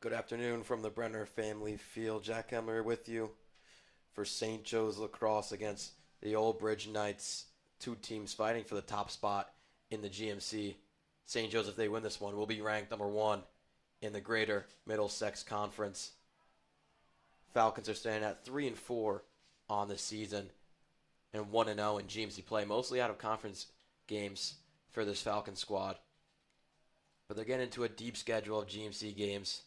Good afternoon from the Brenner Family Field. Jack Emler with you for St. Joe's Lacrosse against the Old Bridge Knights. Two teams fighting for the top spot in the GMC. St. Joe's, if they win this one, will be ranked number 1 in the Greater Middlesex Conference. Falcons are standing at 3-4 on the season and 1-0 in GMC play, mostly out of conference games for this Falcon squad. But they're getting into a deep schedule of GMC games.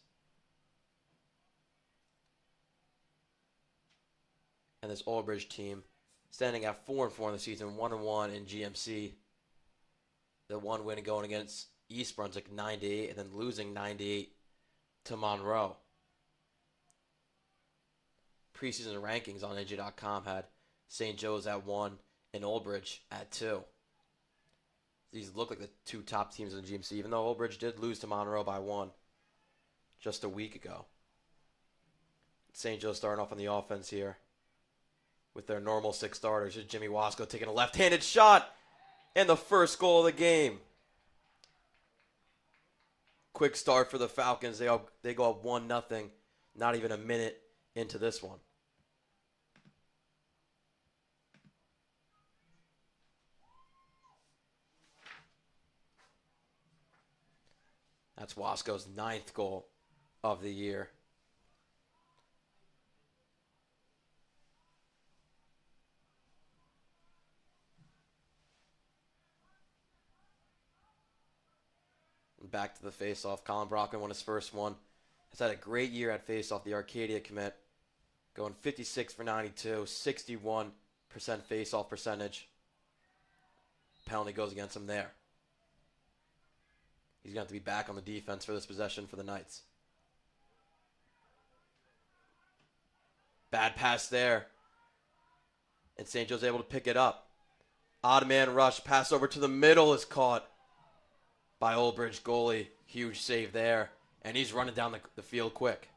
And this Old Bridge team standing at 4-4 in the season, 1-1 in GMC. The one win going against East Brunswick 9-8 and then losing 9-8 to Monroe. Preseason rankings on NJ.com had St. Joe's at 1 and Old Bridge at 2. These look like the two top teams in the GMC, even though Old Bridge did lose to Monroe by 1 just a week ago. St. Joe's starting off on the offense here with their normal 6 starters. Here's Jimmy Wasco taking a left-handed shot and the first goal of the game. Quick start for the Falcons. They go up 1-0, not even a minute into this one. That's Wasco's 9th goal of the year. Back to the faceoff. Colin Brockman won his first one. Has had a great year at faceoff, the Arcadia commit. Going 56 for 92, 61% faceoff percentage. Penalty goes against him there. He's going to have to be back on the defense for this possession for the Knights. Bad pass there. And St. Joe's able to pick it up. Odd man rush. Pass over to the middle is caught by Old Bridge goalie. Huge save there. And he's running down the field quick.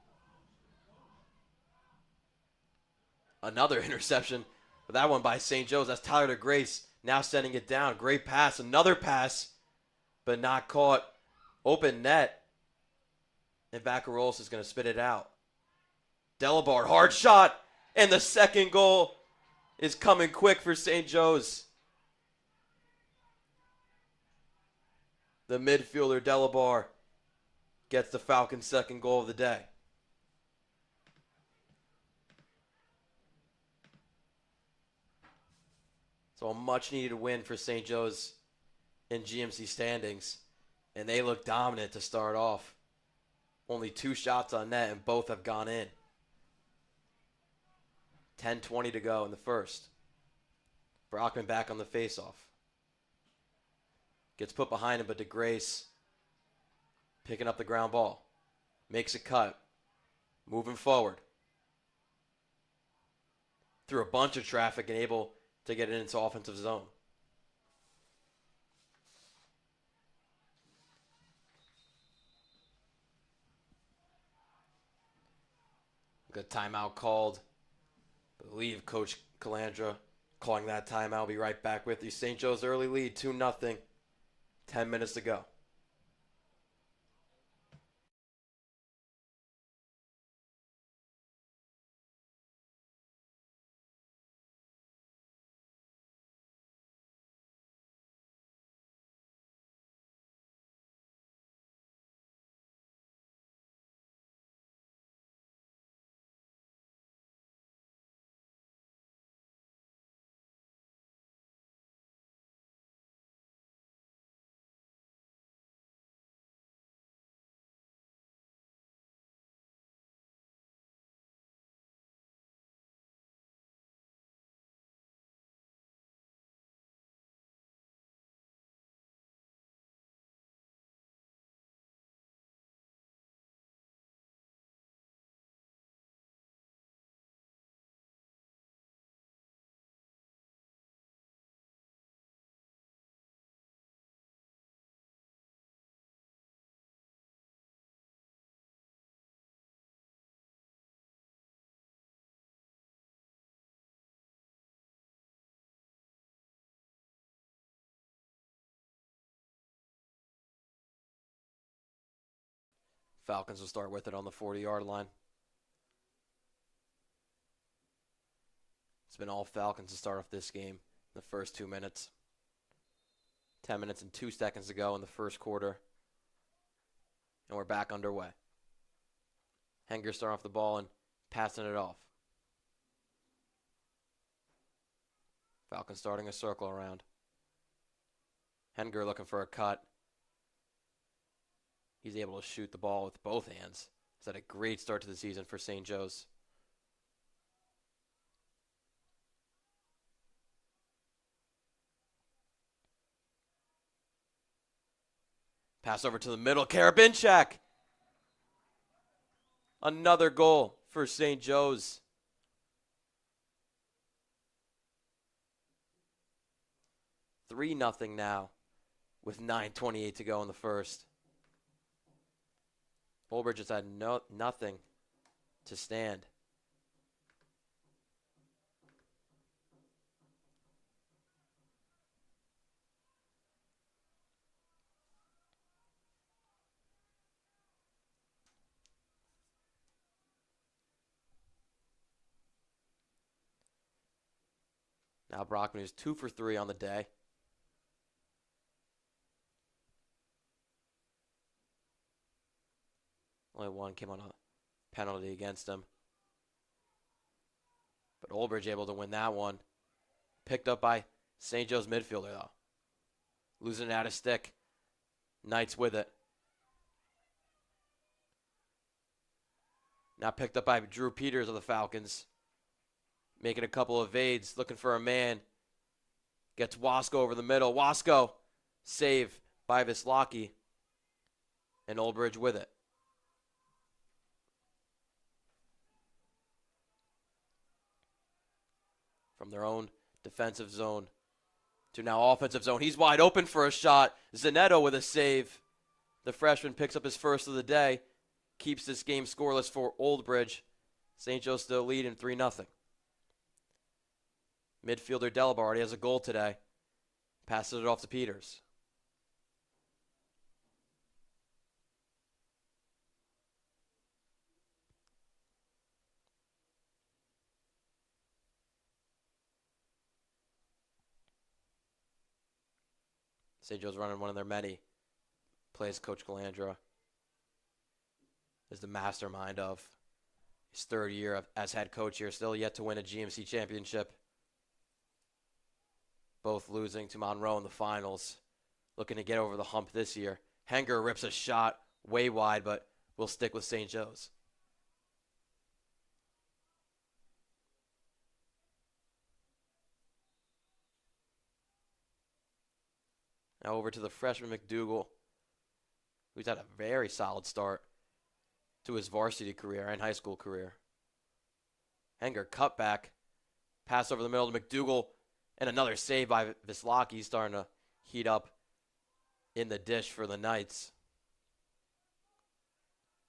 Another interception. But that one by St. Joe's. That's Tyler DeGrace now sending it down. Great pass. Another pass. But not caught. Open net. And Vacarolos is going to spit it out. Delabar, hard shot. And the second goal is coming quick for St. Joe's. The midfielder, Delabar, gets the Falcons' second goal of the day. So a much-needed win for St. Joe's in GMC standings. And they look dominant to start off. Only 2 shots on net, and both have gone in. 10:20 to go in the first. Brockman back on the faceoff. Gets put behind him, but DeGrace picking up the ground ball. Makes a cut. Moving forward. Through a bunch of traffic and able to get it into offensive zone. Got timeout called. I believe Coach Calandra calling that timeout. Be right back with you. St. Joe's early lead, 2-0. 10 minutes to go. Falcons will start with it on the 40-yard line. It's been all Falcons to start off this game in the first 2 minutes. 10 minutes and 2 seconds to go in the first quarter. And we're back underway. Henger starting off the ball and passing it off. Falcons starting a circle around. Henger looking for a cut. He's able to shoot the ball with both hands. He's had a great start to the season for St. Joe's. Pass over to the middle. Karabinchak. Another goal for St. Joe's. Three nothing now with 9:28 to go in the first. Old Bridge has had nothing to stand. Now Brockman is 2 for 3 on the day. Only one came on a penalty against him. But Old Bridge able to win that one. Picked up by St. Joe's midfielder, though. Losing it out of stick. Knights with it. Now picked up by Drew Peters of the Falcons. Making a couple of evades, looking for a man. Gets Wasco over the middle. Wasco, save by Vislaki. And Old Bridge with it. From their own defensive zone to now offensive zone. He's wide open for a shot. Zanetto with a save. The freshman picks up his first of the day. Keeps this game scoreless for Old Bridge. St. Joe still leading 3-0. Midfielder Delabar already has a goal today. Passes it off to Peters. St. Joe's running one of their many plays Coach Calandra is the mastermind of. His third year as head coach here, still yet to win a GMC championship. Both losing to Monroe in the finals. Looking to get over the hump this year. Henger rips a shot way wide, but will stick with St. Joe's. Now over to the freshman McDougal, who's had a very solid start to his varsity career and high school career. Henger cut back, pass over the middle to McDougal, and another save by Vislaki. Starting to heat up in the dish for the Knights.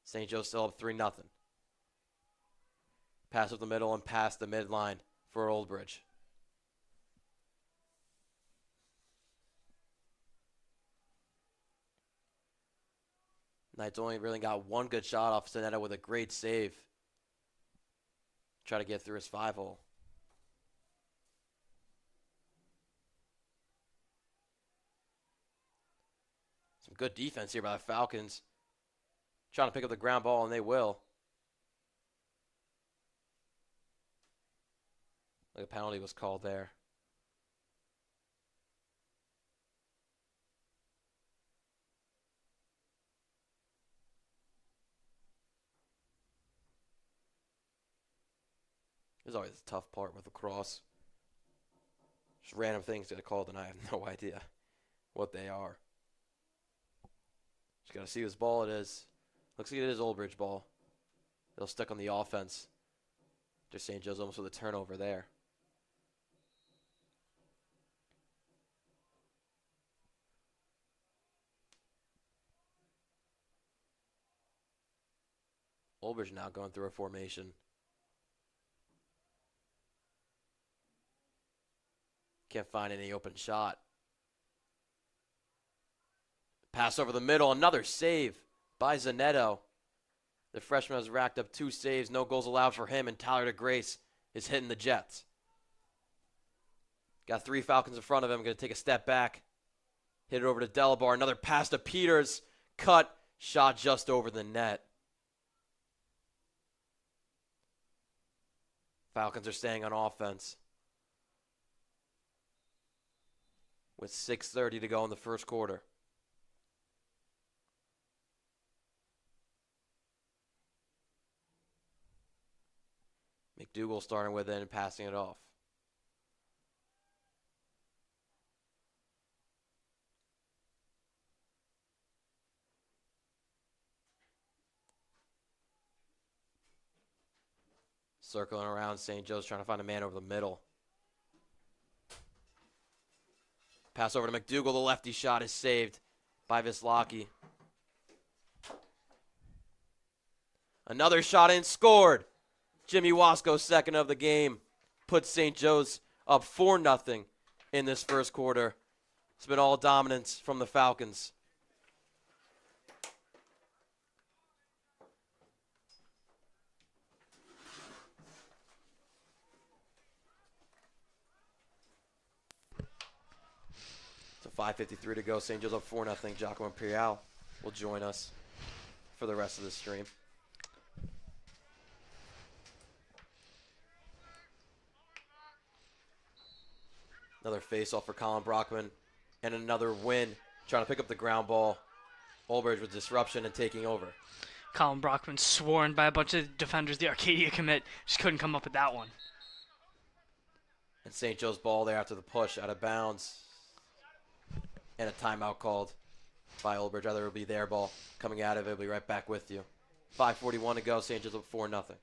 St. Joe still up 3-0. Pass up the middle and past the midline for Old Bridge. Knights only really got one good shot off Zanetto with a great save. Try to get through his 5-hole. Some good defense here by the Falcons. Trying to pick up the ground ball, and they will. Like a penalty was called there. This is always a tough part with lacrosse. Just random things get called, and I have no idea what they are. Just got to see whose ball it is. Looks like it is Old Bridge ball. They'll stick on the offense. Just St. Joe's almost with a turnover there. Old Bridge now going through a formation. Can't find any open shot. Pass over the middle. Another save by Zanetto. The freshman has racked up 2 saves, no goals allowed for him, and Tyler DeGrace is hitting the Jets. Got 3 Falcons in front of him, going to take a step back. Hit it over to Delabar, another pass to Peters, cut, shot just over the net. Falcons are staying on offense. With 6:30 to go in the first quarter. McDougal starting with it and passing it off. Circling around, St. Joe's trying to find a man over the middle. Pass over to McDougal. The lefty shot is saved by Vislaki. Another shot in, scored. Jimmy Wasco, second of the game, puts St. Joe's up 4-0 in this first quarter. It's been all dominance from the Falcons. So 5:53 to go. St. Joe's up 4-0. Giacomo Imperial will join us for the rest of the stream. Another face-off for Colin Brockman, and another win, trying to pick up the ground ball. Old Bridge with disruption and taking over. Colin Brockman sworn by a bunch of defenders. The Arcadia commit just couldn't come up with that one. And St. Joe's ball there after the push, out of bounds. And a timeout called by Old Bridge. Either it'll be their ball coming out of it. It'll be right back with you. 5:41 to go. St. Joe's up 4-0.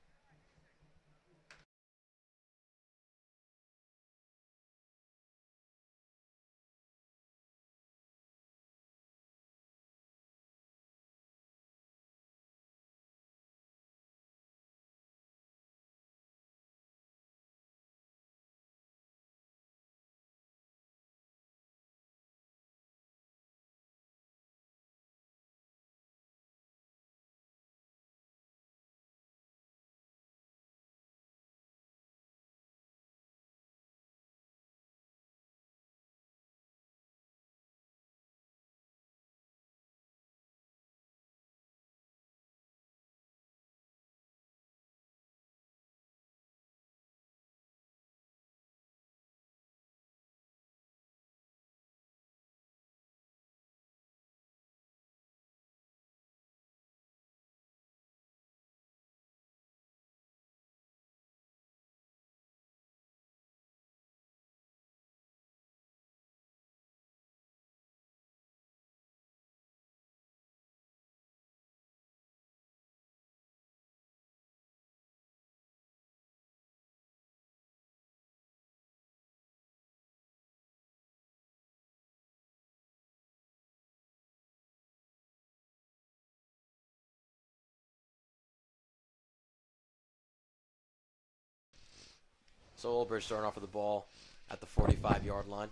So Old Bridge starting off with the ball at the 45-yard line.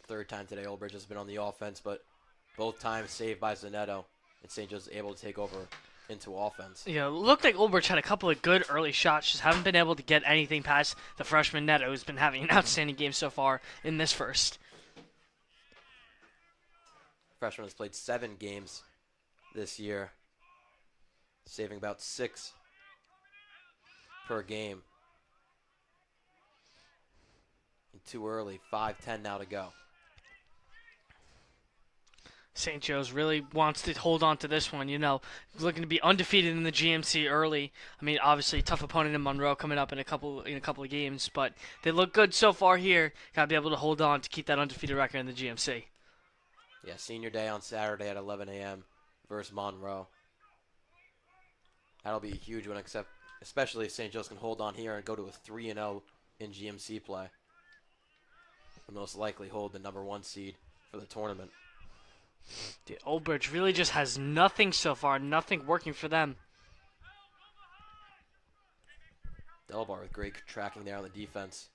Third time today Old Bridge has been on the offense, but both times saved by Zanetto, and St. Joe's able to take over into offense. Yeah, looked like Old Bridge had a couple of good early shots, just haven't been able to get anything past the freshman Neto, who's been having an outstanding game so far in this first. Freshman has played 7 games this year, saving about 6 per game. And too early, 5:10 now to go. St. Joe's really wants to hold on to this one, looking to be undefeated in the GMC early. I mean, obviously, tough opponent in Monroe coming up in a couple of games, but they look good so far here. Got to be able to hold on to keep that undefeated record in the GMC. Yeah, senior day on Saturday at 11 a.m. versus Monroe. That'll be a huge one, especially if St. Joe's can hold on here and go to a 3-0 in GMC play. Will most likely hold the number 1 seed for the tournament. Dude, Old Bridge really just has nothing so far, nothing working for them. Delabar with great tracking there on the defense,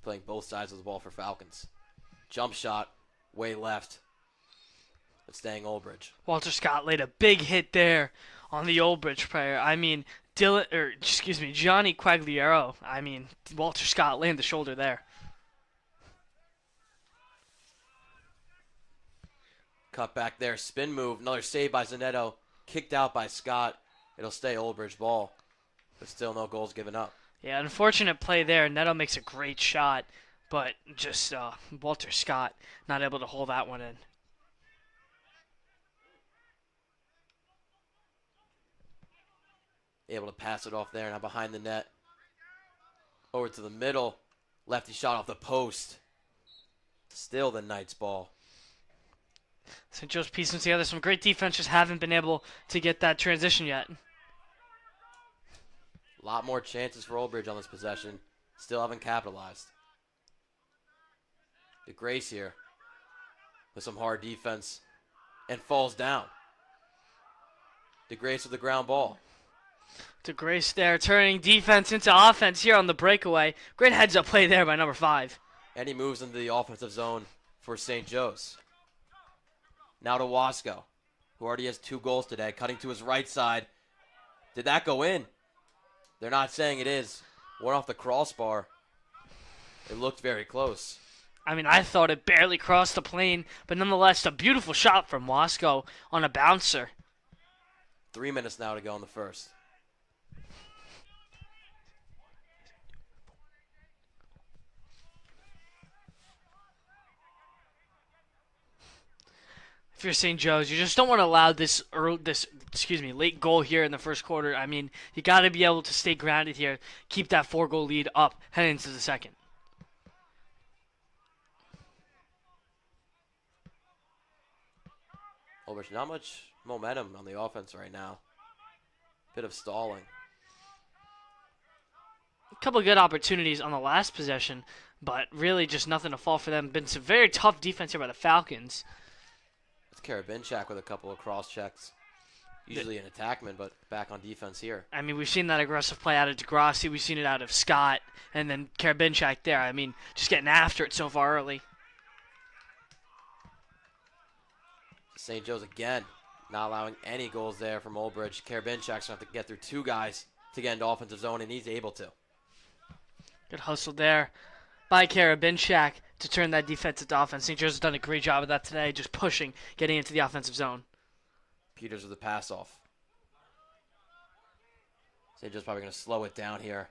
playing both sides of the ball for Falcons. Jump shot, way left, but staying Old Bridge. Walter Scott laid a big hit there on the Old Bridge player. I mean, Johnny Quagliaro. I mean, Walter Scott landed the shoulder there. Cut back there, spin move, another save by Zanetto, kicked out by Scott. It'll stay Old Bridge ball, but still no goals given up. Yeah, unfortunate play there. Neto makes a great shot, but just Walter Scott not able to hold that one in. Able to pass it off there, now behind the net. Over to the middle, lefty shot off the post. Still the Knights ball. St. Joe's piecing together some great defense, just haven't been able to get that transition yet. A lot more chances for Old Bridge on this possession. Still haven't capitalized. DeGrace here with some hard defense and falls down. DeGrace with the ground ball. DeGrace there, turning defense into offense here on the breakaway. Great heads-up play there by number 5. And he moves into the offensive zone for St. Joe's. Now to Wasco, who already has 2 goals today, cutting to his right side. Did that go in? They're not saying it is. One off the crossbar. It looked very close. I mean, I thought it barely crossed the plane, but nonetheless, a beautiful shot from Wasco on a bouncer. 3 minutes now to go in the first. If you're St. Joe's, you just don't want to allow this late goal here in the first quarter. I mean, you got to be able to stay grounded here, keep that 4-goal lead up heading into the second. Oh, there's not much momentum on the offense right now. Bit of stalling. A couple of good opportunities on the last possession, but really just nothing to fall for them. Been some very tough defense here by the Falcons. It's Karabinchak with a couple of cross checks. Usually an attackman, but back on defense here. I mean, we've seen that aggressive play out of DeGrassi. We've seen it out of Scott. And then Karabinchak there. I mean, just getting after it so far early. St. Joe's again, not allowing any goals there from Old Bridge. Karabinchak's going to have to get through 2 guys to get into offensive zone, and he's able to. Good hustle there by Karabinchak to turn that defense into offense. St. Joe's has done a great job of that today, just pushing, getting into the offensive zone. Peters with the pass off. St. Joe's probably going to slow it down here.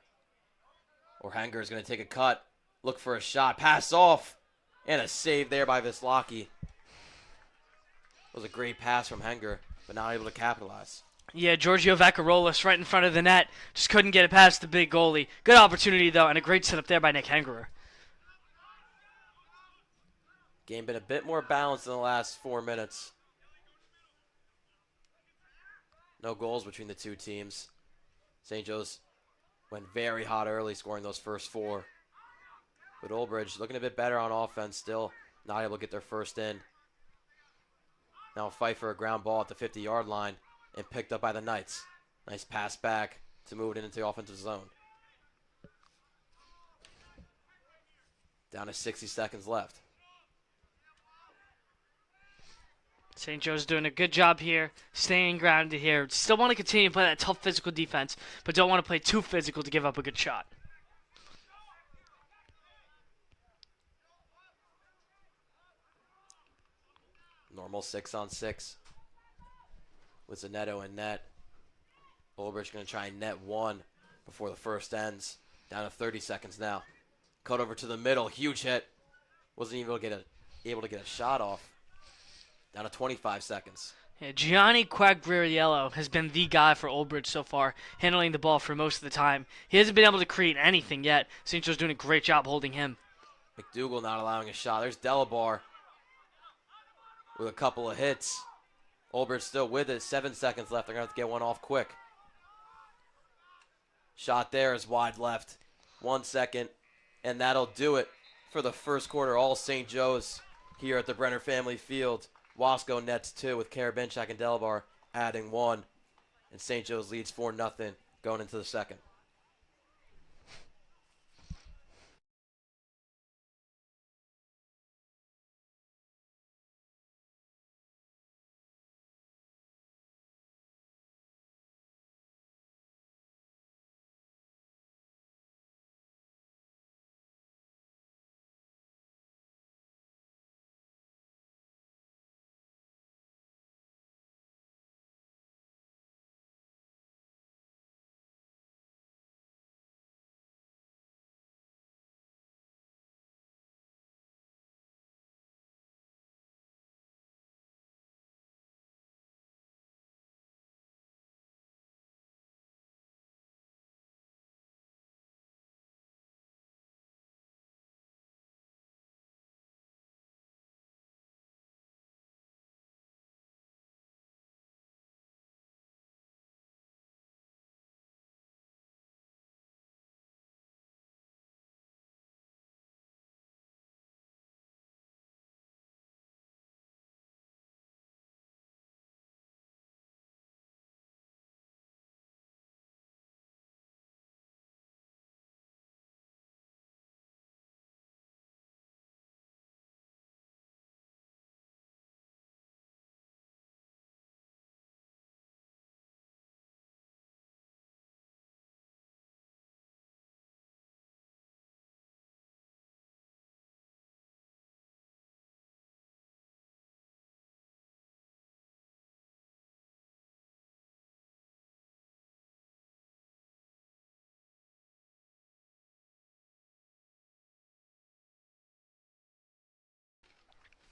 Or Hanger is going to take a cut, look for a shot, pass off, and a save there by Vislaki. It was a great pass from Hanger, but not able to capitalize. Yeah, Giorgio Vaccarolis right in front of the net. Just couldn't get it past the big goalie. Good opportunity, though, and a great setup there by Nick Hengerer. Game been a bit more balanced in the last 4 minutes. No goals between the 2 teams. St. Joe's went very hot early, scoring those first 4. But Old Bridge looking a bit better on offense, still not able to get their first in. Now a fight for a ground ball at the 50-yard line and picked up by the Knights. Nice pass back to move it into the offensive zone. Down to 60 seconds left. St. Joe's doing a good job here, staying grounded here. Still want to continue to play that tough physical defense, but don't want to play too physical to give up a good shot. Normal 6-on-6 with Zanetto in net. Old Bridge going to try and net 1 before the first ends. Down to 30 seconds now. Cut over to the middle. Huge hit. Wasn't even able to get a shot off. Down to 25 seconds. Yeah, Gianni Quagliariello has been the guy for Old Bridge so far, handling the ball for most of the time. He hasn't been able to create anything yet. St. Joe's doing a great job holding him. McDougal not allowing a shot. There's Delabar with a couple of hits. Old Bridge still with it. 7 seconds left. They're going to have to get one off quick. Shot there is wide left. 1 second. And that'll do it for the first quarter. All St. Joe's here at the Brenner Family Field. Wasco nets 2 with Karabinchak and Delabar adding 1. And St. Joe's leads 4-0 going into the second.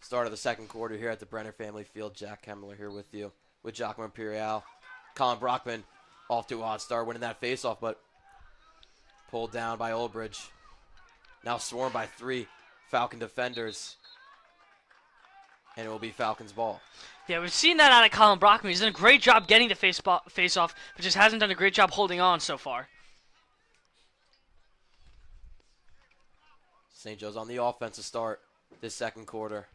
Start of the second quarter here at the Brenner Family Field. Jack Kemmler here with you, with Giacomo Imperial. Colin Brockman off to a hot start, winning that faceoff, but pulled down by Oldbridge. Now swarmed by 3 Falcon defenders, and it will be Falcons ball. Yeah, we've seen that out of Colin Brockman. He's done a great job getting the face-off, but just hasn't done a great job holding on so far. St. Joe's on the offensive start this second quarter.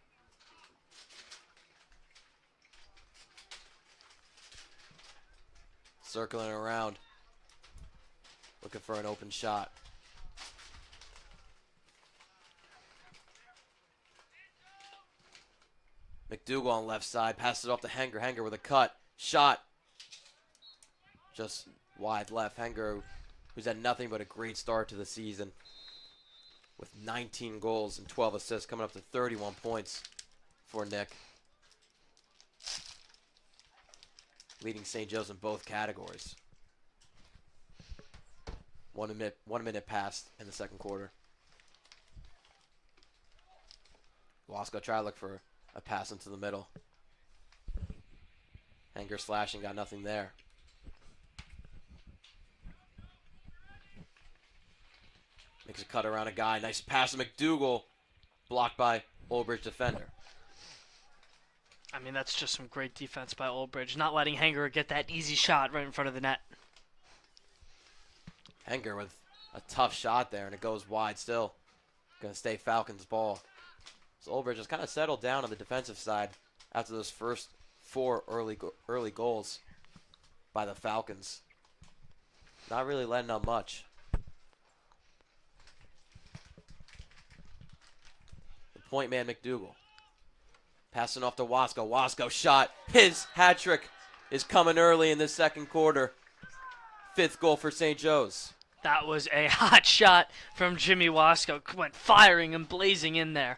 Circling around, looking for an open shot. McDougal on left side, passes it off to Henger. Henger with a cut, shot. Just wide left. Henger, who's had nothing but a great start to the season, with 19 goals and 12 assists, coming up to 31 points for Nick. Leading St. Joe's in both categories. 1 minute passed in the second quarter. Wasco try to look for a pass into the middle. Hanger slashing, got nothing there. Makes a cut around a guy. Nice pass to McDougal. Blocked by Oldbridge defender. I mean, that's just some great defense by Oldbridge, not letting Hanger get that easy shot right in front of the net. Hanger with a tough shot there, and it goes wide still. Going to stay Falcons ball. So Oldbridge has kind of settled down on the defensive side after those first 4 early goals by the Falcons. Not really letting up much. The point man, McDougal. Passing off to Wasco. Wasco shot. His hat trick is coming early in the second quarter. 5th goal for St. Joe's. That was a hot shot from Jimmy Wasco. Went firing and blazing in there.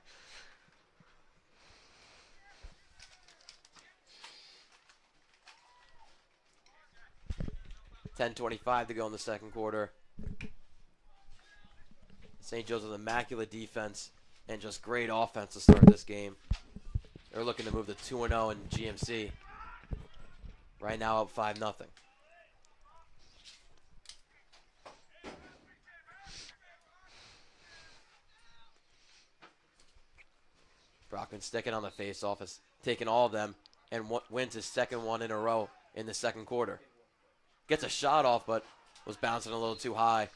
$10:25 to go in the second quarter. St. Joe's with immaculate defense and just great offense to start this game. They're looking to move to 2-0 in GMC. Right now up 5-0. Brockman sticking on the face-off, has taken all of them and wins his second one in a row in the second quarter. Gets a shot off, but was bouncing a little too high.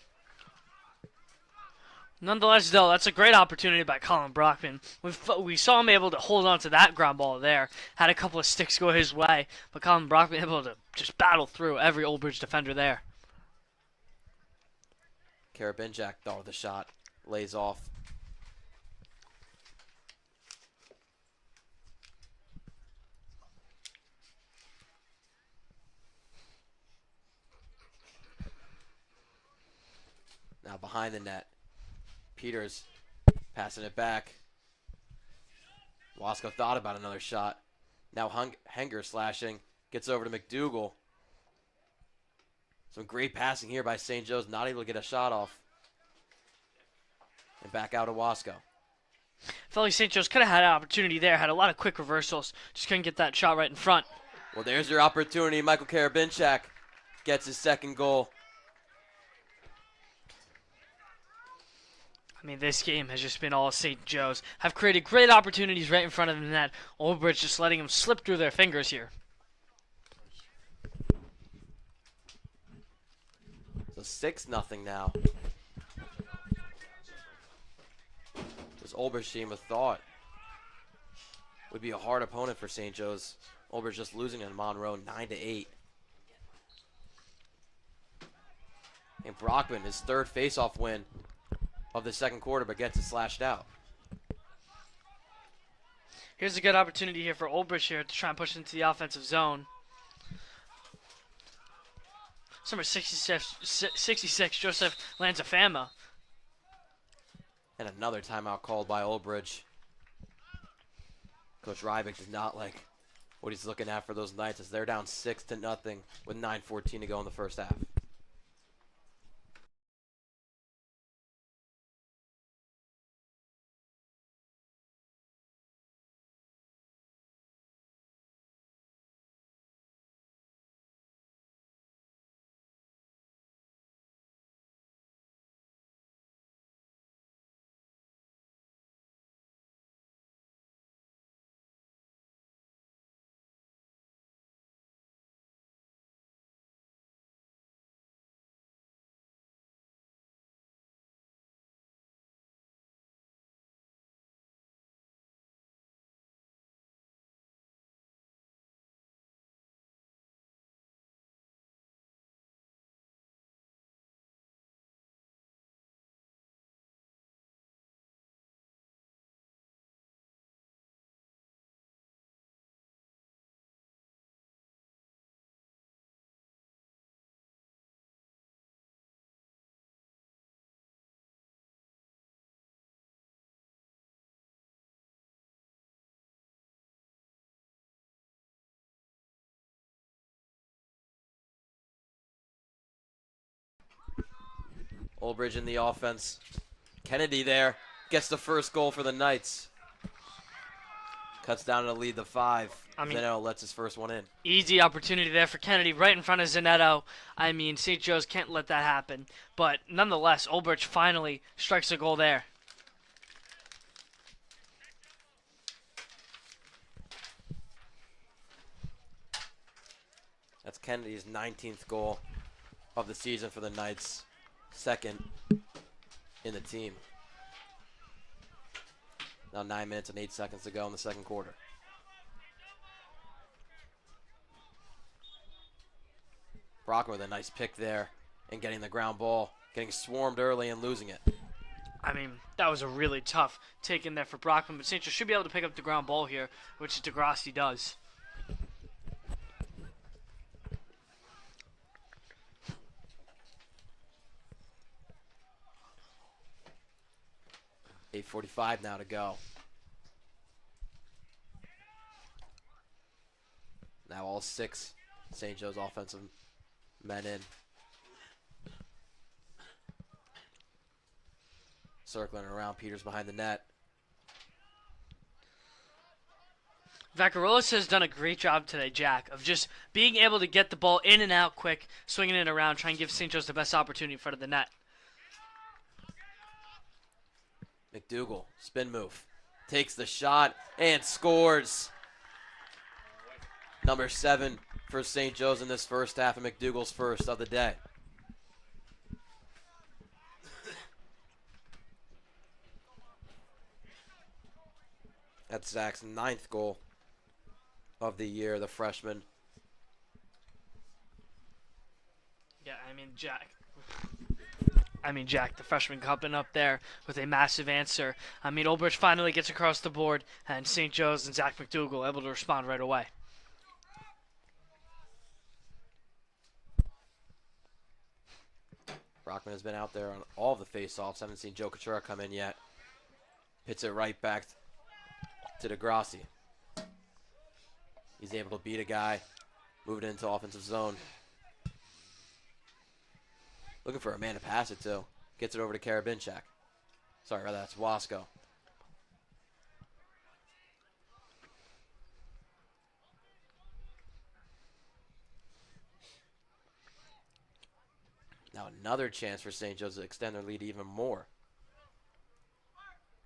Nonetheless, though, that's a great opportunity by Colin Brockman. We saw him able to hold on to that ground ball there. Had a couple of sticks go his way, but Colin Brockman able to just battle through every Oldbridge defender there. Karabinjak, though, the shot lays off. Now behind the net. Peters passing it back. Wasco thought about another shot. Now Henger slashing. Gets over to McDougal. Some great passing here by St. Joe's. Not able to get a shot off. And back out to Wasco. Felt like St. Joe's could have had an opportunity there. Had a lot of quick reversals. Just couldn't get that shot right in front. Well, there's your opportunity. Michael Karabinchak gets his second goal. I mean, this game has just been all St. Joe's. Have created great opportunities right in front of the net. Oldbridge just letting them slip through their fingers here. So 6-0 now. This Oldbridge team with thought would be a hard opponent for St. Joe's. Oldbridge just losing in Monroe 9-8. And Brockman, his 3rd faceoff win of the second quarter, but gets it slashed out. Here's a good opportunity here for Oldbridge here to try and push into the offensive zone. Number 66, Joseph Lanzafama. And another timeout called by Oldbridge. Coach Rybick does not like what he's looking at for those Knights as they're down 6-0 with 9:14 to go in the first half. Old Bridge in the offense. Kennedy there gets the first goal for the Knights. Cuts down to lead the 5. Zanetto lets his first one in. Easy opportunity there for Kennedy right in front of Zanetto. I mean, St. Joe's can't let that happen. But nonetheless, Old Bridge finally strikes a goal there. That's Kennedy's 19th goal of the season for the Knights. Second in the team. Now 9 minutes and 8 seconds to go in the second quarter. Brockman with a nice pick there and getting the ground ball. Getting swarmed early and losing it. I mean, that was a really tough take in there for Brockman, but St. Joe should be able to pick up the ground ball here, which DeGrassi does. .45 now to go. Now all 6 St. Joe's offensive men in. Circling around, Peters behind the net. Vacarolas has done a great job today, Jack, of just being able to get the ball in and out quick, swinging it around, trying to give St. Joe's the best opportunity in front of the net. McDougal, spin move, takes the shot and scores. Number 7 for St. Joe's in this first half, and McDougal's first of the day. That's Zach's 9th goal of the year, the freshman. Yeah, Jack, the freshman coming up there with a massive answer. Old Bridge finally gets across the board, and St. Joe's and Zach McDougal able to respond right away. Brockman has been out there on all of the face-offs. Haven't seen Joe Couture come in yet. Hits it right back to DeGrassi. He's able to beat a guy, move it into offensive zone. Looking for a man to pass it to. Gets it over to Karabinchak. Sorry, rather that's Wasco. Now another chance for St. Joe's to extend their lead even more.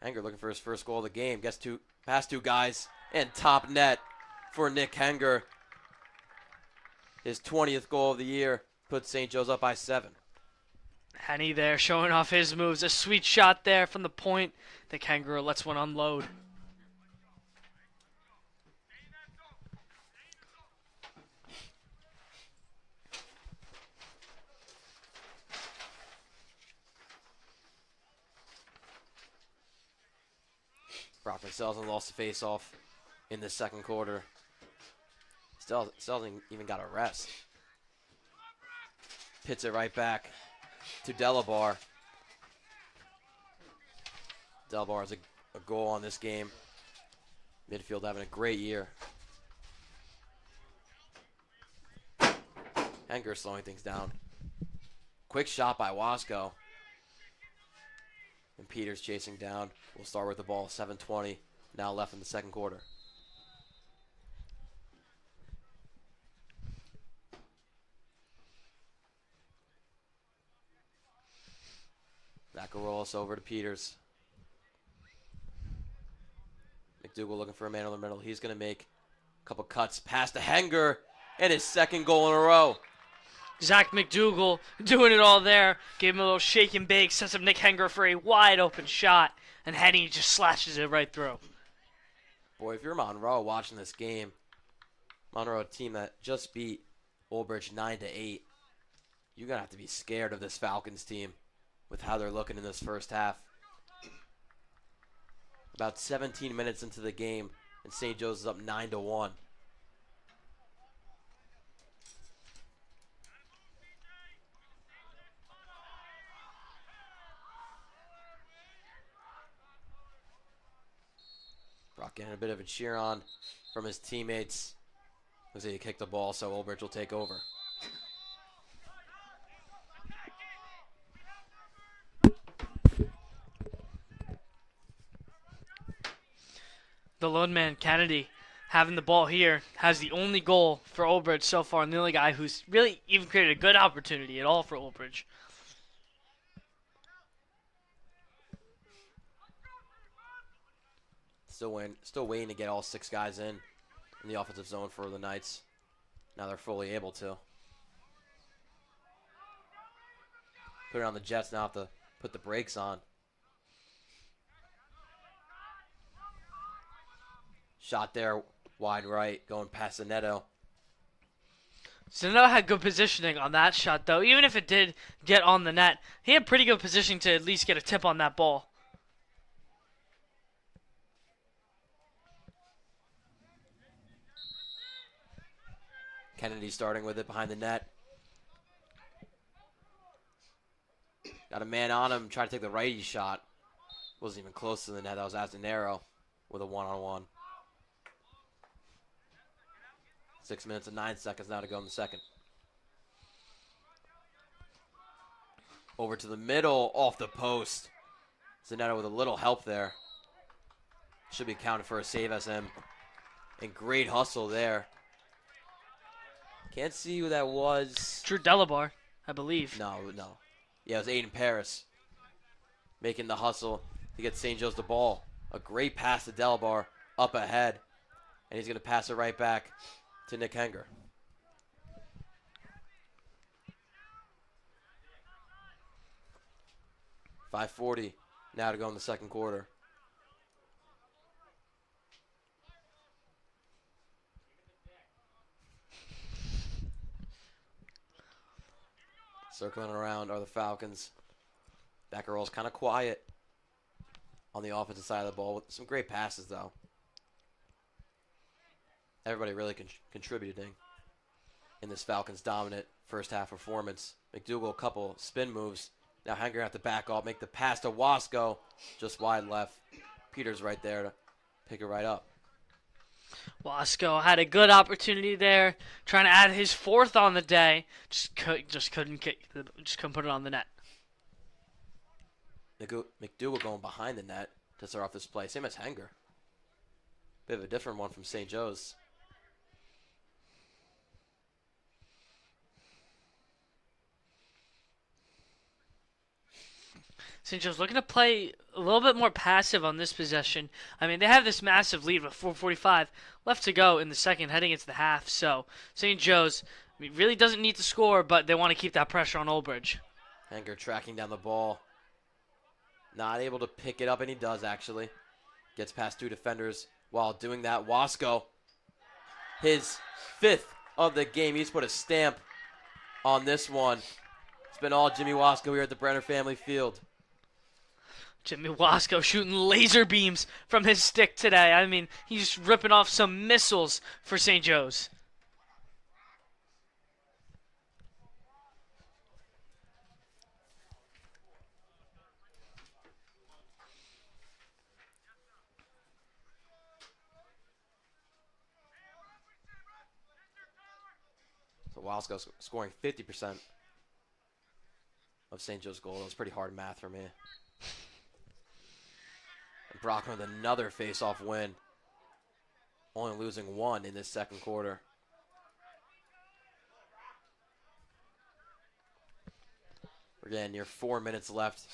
Henger looking for his first goal of the game. Gets past 2 guys and top net for Nick Henger. His 20th goal of the year puts St. Joe's up by 7. Henny there showing off his moves. A sweet shot there from the point. The Kangaroo lets one unload. Brockman still hasn't lost the face-off in the second quarter. Still hasn't even got a rest. Pits it right back to Delabar. Delabar has a goal on this game. Midfield having a great year. Henger slowing things down. Quick shot by Wasco. And Peters chasing down. We'll start with the ball. 7:20 now left in the second quarter. Vacarolas over to Peters. McDougal looking for a man in the middle. He's going to make a couple cuts past to Henger. And his second goal in a row. Zach McDougal doing it all there. Gave him a little shake and bake. Sets up Nick Henger for a wide open shot. And Henny just slashes it right through. Boy, if you're Monroe watching this game, Monroe, a team that just beat Old Bridge 9-8, you're going to have to be scared of this Falcons team with how they're looking in this first half. About 17 minutes into the game, and St. Joe's is up 9-1. Brock getting a bit of a cheer on from his teammates. Looks like he kicked the ball, so Old Bridge will take over. the lone man, Kennedy, having the ball here, has the only goal for Old Bridge so far, and the only guy who's really even created a good opportunity at all for Old Bridge. Still waiting to get all 6 guys in the offensive zone for the Knights. Now they're fully able to. Put it on the Jets now, have to put the brakes on. Shot there, wide right, going past the netto. Zanetto had good positioning on that shot, though. Even if it did get on the net, he had pretty good positioning to at least get a tip on that ball. Kennedy starting with it behind the net. Got a man on him, tried to take the righty shot. Wasn't even close to the net. That was Azanero with a one-on-one. 6 minutes and 9 seconds now to go in the second. Over to the middle, off the post. Zanetto with a little help there. Should be counted for a save SM. And great hustle there. Can't see who that was. Drew Delabar, I believe. No. Yeah, it was Aiden Paris. Making the hustle to get St. Joe's the ball. A great pass to Delabar up ahead. And he's going to pass it right back to Nick Henger. .540 now to go in the second quarter. Circling around are the Falcons. Back roll's kind of quiet on the offensive side of the ball with some great passes, though. Everybody really contributing in this Falcons dominant first half performance. McDougal, a couple spin moves. Now Henger have to back off, make the pass to Wasco, just wide left. Peters right there to pick it right up. Wasco had a good opportunity there, trying to add his 4th on the day. Just couldn't put it on the net. McDougal going behind the net to start off this play. Same as Henger. Bit of a different one from St. Joe's. St. Joe's looking to play a little bit more passive on this possession. I mean, they have this massive lead with 4:45 left to go in the second, heading into the half. So St. Joe's really doesn't need to score, but they want to keep that pressure on Old Bridge. Henger tracking down the ball. Not able to pick it up, and he does actually. Gets past 2 defenders while doing that. Wasco, his 5th of the game. He's put a stamp on this one. It's been all Jimmy Wasco here at the Brenner Family Field. Jimmy Wasco shooting laser beams from his stick today. I mean, he's ripping off some missiles for St. Joe's. So Wasco scoring 50% of St. Joe's goal. That was pretty hard math for me. And Brockman with another face-off win. Only losing 1 in this second quarter. We're getting near 4 minutes left.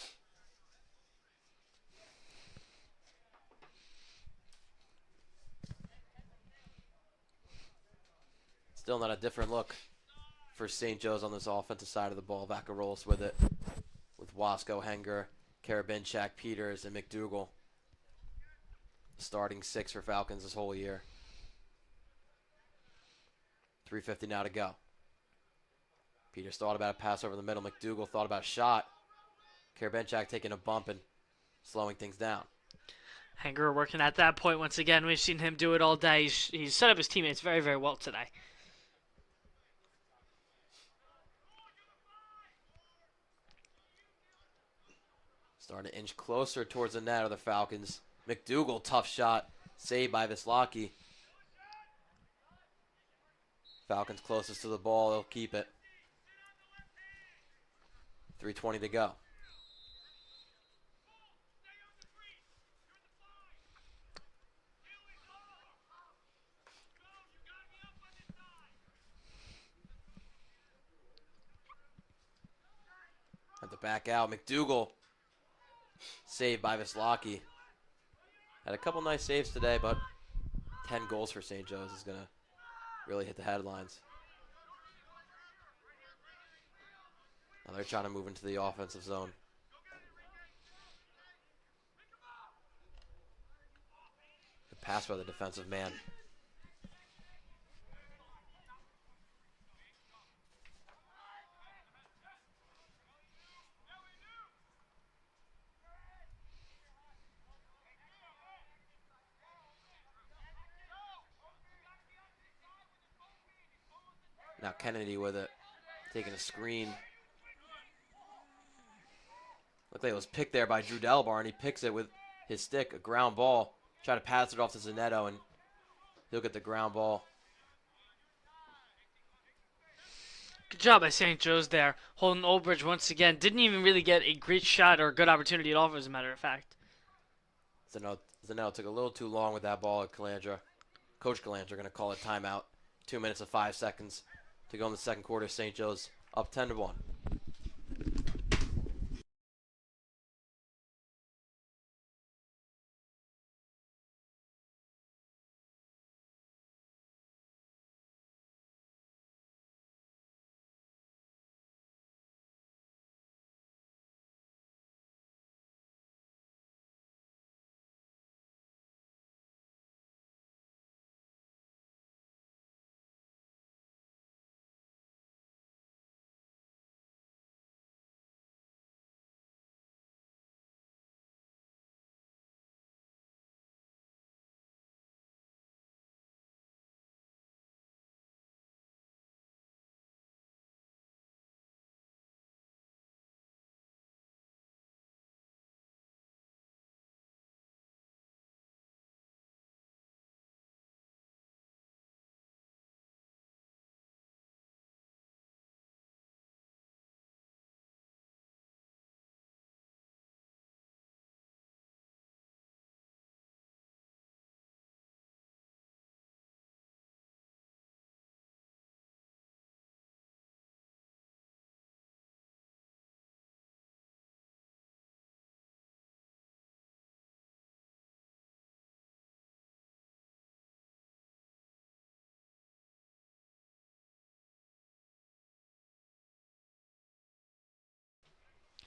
Still not a different look for St. Joe's on this offensive side of the ball. Vaccarolus with it. With Wasco, Henger, Karabinchak, Peters, and McDougal. Starting 6 for Falcons this whole year. 3:50 now to go. Peters thought about a pass over the middle. McDougal thought about a shot. Karabinchak taking a bump and slowing things down. Henger working at that point once again. We've seen him do it all day. He's set up his teammates very, very well today. Starting to inch closer towards the net of the Falcons. McDougal, tough shot. Saved by Vislaki. Falcons closest to the ball. They'll keep it. 3:20 to go. back out. McDougal saved by Vislaki. Had a couple nice saves today, but 10 goals for St. Joe's is going to really hit the headlines. Now they're trying to move into the offensive zone. The pass by the defensive man. Now Kennedy with it, taking a screen. Looked like it was picked there by Drew Delbar, and he picks it with his stick, a ground ball. Try to pass it off to Zanetto, and he'll get the ground ball. Good job by St. Joe's there. Holding Old Bridge once again. Didn't even really get a great shot or a good opportunity at all, as a matter of fact. Zanetto took a little too long with that ball at Calandra. Coach Calandra going to call a timeout. 2 minutes and 5 seconds to go in the second quarter. St. Joe's up 10-1.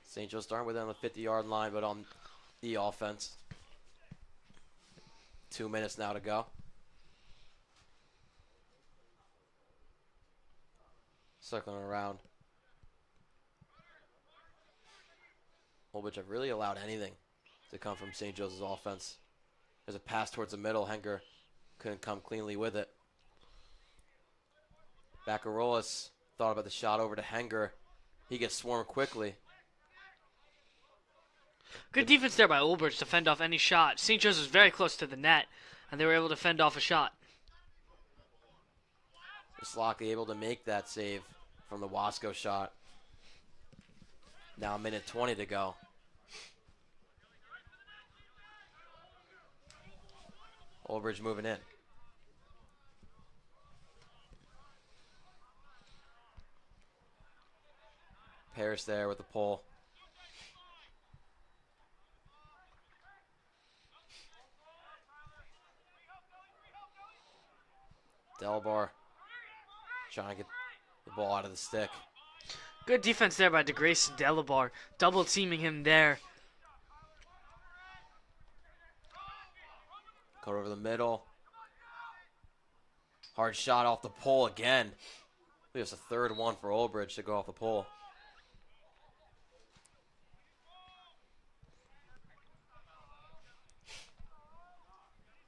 St. Joe starting with it on the 50-yard line, but on the offense. 2 minutes now to go. Circling around. Holbridge have really allowed anything to come from St. Joe's offense. There's a pass towards the middle. Henger couldn't come cleanly with it. Baccarolas thought about the shot over to Henger. He gets swarmed quickly. Good defense there by Old Bridge to fend off any shot. St. Joe's was very close to the net, and they were able to fend off a shot. Vislaki able to make that save from the Wasco shot. Now a minute 20 to go. Old Bridge moving in. Parrish there with the pull. Delbar trying to get the ball out of the stick. Good defense there by DeGrace Delabar, double teaming him there. Cut over the middle. Hard shot off the pole again. I believe it's a third one for Old Bridge to go off the pole.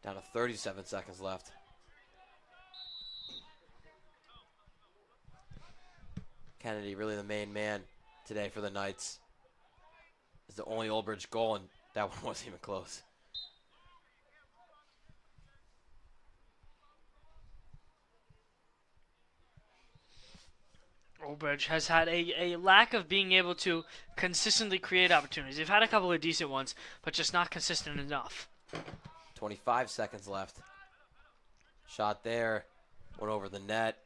Down to 37 seconds left. Kennedy really the main man today for the Knights. It's the only Old Bridge goal, and that one wasn't even close. Old Bridge has had a lack of being able to consistently create opportunities. They've had a couple of decent ones, but just not consistent enough. 25 seconds left. Shot there. Went over the net.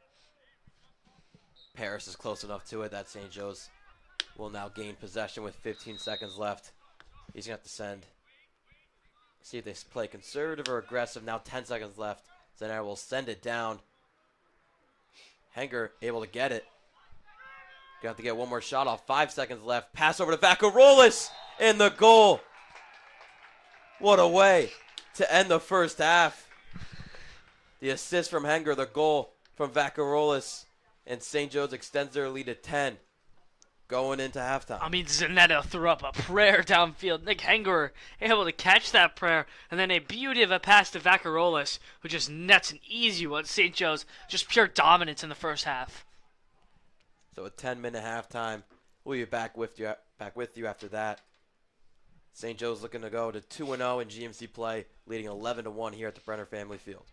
Paris is close enough to it that St. Joe's will now gain possession with 15 seconds left. He's going to have to send. See if they play conservative or aggressive. Now 10 seconds left. Zenair will send it down. Henger able to get it. Gonna have to get one more shot off. 5 seconds left. Pass over to Vacarolis in the goal. What a way to end the first half. The assist from Henger, the goal from Vacarolis, and St. Joe's extends their lead to 10 going into halftime. I mean, Zanetto threw up a prayer downfield. Nick Henger able to catch that prayer, and then a beauty of a pass to Vacarolis, who just nets an easy one. St. Joe's just pure dominance in the first half. So a 10-minute halftime. We'll be back with you after that. St. Joe's looking to go to 2-0 in GMC play, leading 11-1 here at the Brenner Family Field.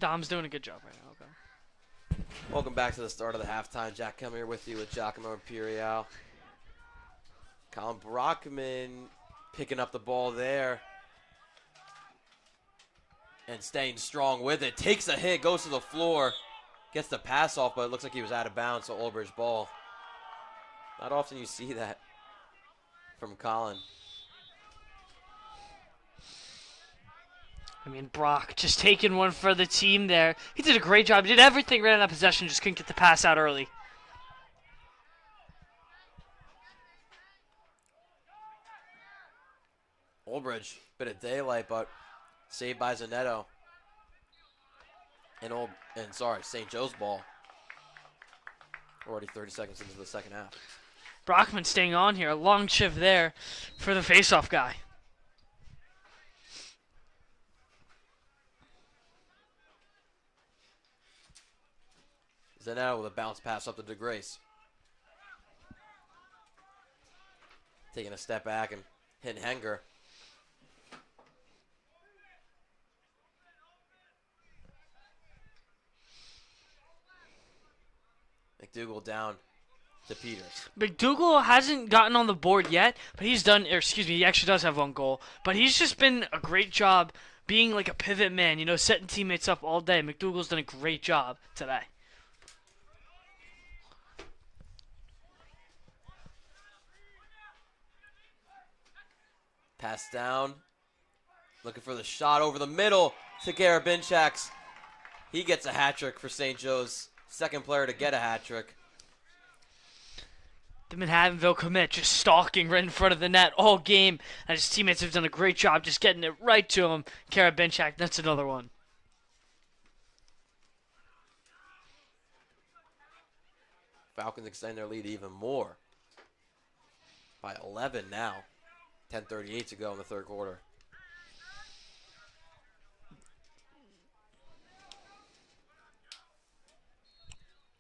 Dom's doing a good job right now. Okay. Welcome back to the start of the halftime. Jack Kelmer here with you with Giacomo Imperial. Colin Brockman picking up the ball there. And staying strong with it. Takes a hit, goes to the floor. Gets the pass off, but it looks like he was out of bounds, so Old Bridge ball. Not often you see that from Colin. I mean, Brock just taking one for the team there. He did a great job. He did everything right on that possession, just couldn't get the pass out early. Old Bridge, bit of daylight, but saved by Zanetto. And St. Joe's ball. Already 30 seconds into the second half. Brockman staying on here. A long shift there for the faceoff guy. Zanetto with a bounce pass up to DeGrace. Taking a step back and hitting Henger. McDougal down to Peters. McDougal hasn't gotten on the board yet, but he actually does have one goal. But he's just been a great job being like a pivot man, setting teammates up all day. McDougal's done a great job today. Pass down. Looking for the shot over the middle to Garabinchak. He gets a hat trick for St. Joe's. Second player to get a hat trick. The Manhattanville commit just stalking right in front of the net all game. And his teammates have done a great job just getting it right to him. Garabinchak, that's another one. Falcons extend their lead even more. By 11 now. 10:38 to go in the third quarter.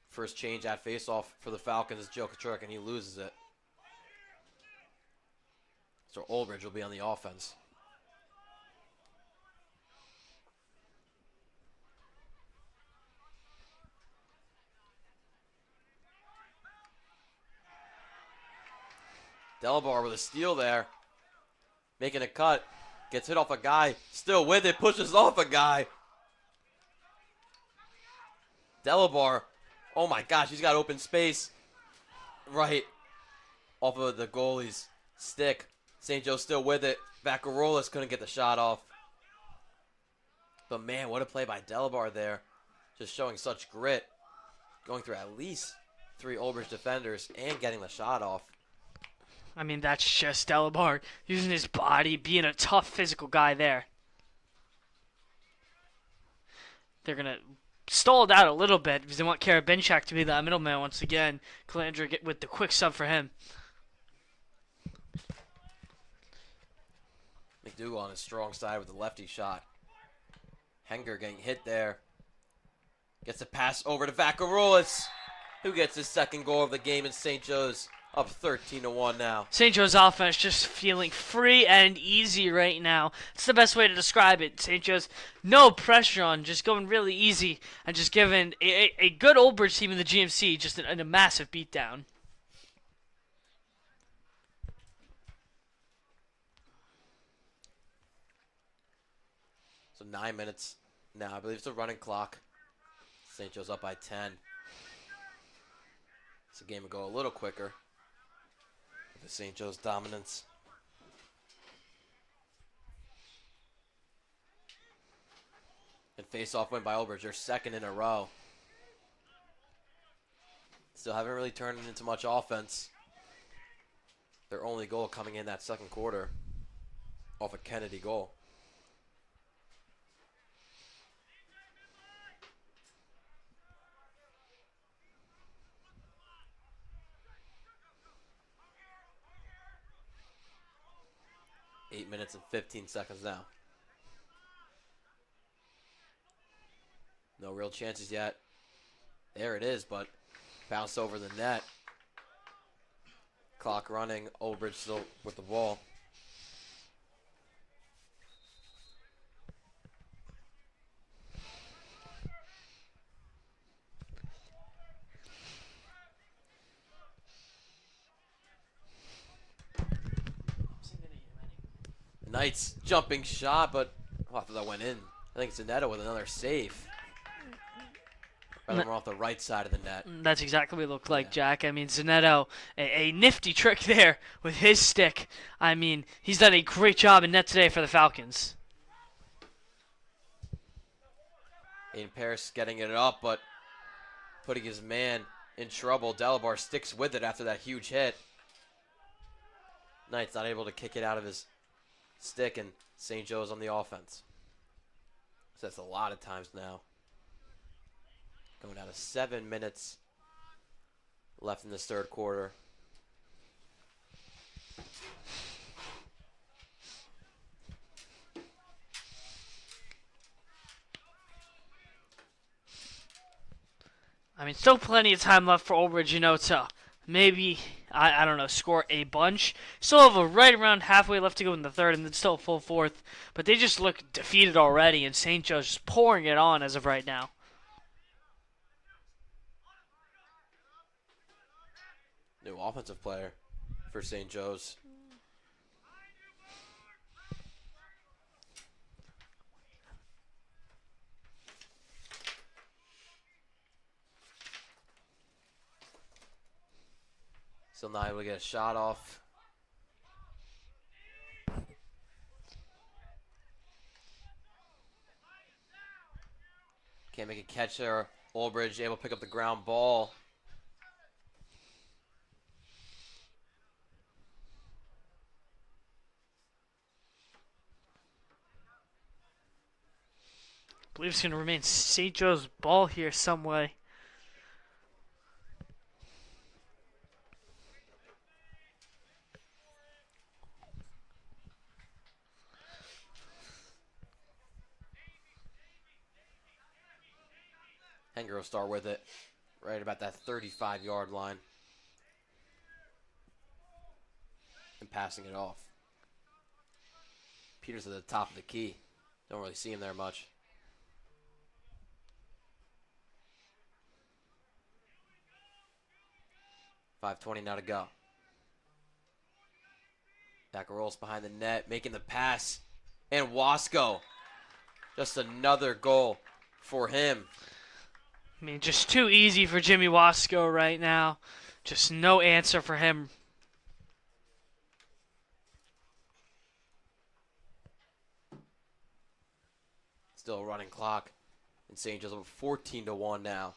First change at faceoff for the Falcons is Joe Kachuk, and he loses it. So Old Bridge will be on the offense. Delabar with a steal there. Making a cut. Gets hit off a guy. Still with it. Pushes off a guy. Delabar. Oh my gosh, he's got open space. Right off of the goalie's stick. St. Joe still with it. Vacarolas couldn't get the shot off. But man, what a play by Delabar there. Just showing such grit. Going through at least 3 Old Bridge defenders and getting the shot off. I mean, that's just Delabar using his body, being a tough physical guy there. They're going to stall it out a little bit because they want Garabinchak to be the middleman once again. Calandra get with the quick sub for him. McDougal on his strong side with the lefty shot. Henger getting hit there. Gets a pass over to Vacarolas, who gets his second goal of the game in St. Joe's. Up 13-1 now. St. Joe's offense just feeling free and easy right now. It's the best way to describe it. St. Joe's, no pressure on, just going really easy and just giving a good Old Bridge team in the GMC just in a massive beatdown. So 9 minutes now. I believe it's a running clock. St. Joe's up by 10. So the game will go a little quicker. The St. Joe's dominance. And face-off win by Old Bridge, their second in a row. Still haven't really turned it into much offense. Their only goal coming in that second quarter off a Kennedy goal. Eight minutes and 15 seconds now. No real chances yet. There it is, but bounced over the net. Clock running. Old Bridge still with the ball. Knights jumping shot, but I thought that went in. I think Zanetto with another save. Rather more off the right side of the net. That's exactly what it looked like, Jack. I mean, Zanetto, a nifty trick there with his stick. I mean, he's done a great job in net today for the Falcons. Aiden Paris getting it up, but putting his man in trouble. Delabar sticks with it after that huge hit. Knight's not able to kick it out of his stick, and St. Joe's on the offense. So that's a lot of times now. Going down to 7 minutes left in this third quarter. I mean, still plenty of time left for Old Bridge, to maybe, I don't know, score a bunch. Still have a right around halfway left to go in the third, and then still a full fourth. But they just look defeated already, and St. Joe's just pouring it on as of right now. New offensive player for St. Joe's. Still not able to get a shot off. Can't make a catch there. Olbridge able to pick up the ground ball. I believe it's going to remain St. Joe's ball here some way. Henger will start with it right about that 35-yard line. And passing it off. Peters at the top of the key. Don't really see him there much. .520 now to go. Back rolls behind the net, making the pass. And Wasco. Just another goal for him. I mean, just too easy for Jimmy Wasco right now. Just no answer for him. Still a running clock. And St. Joseph 14-1 now.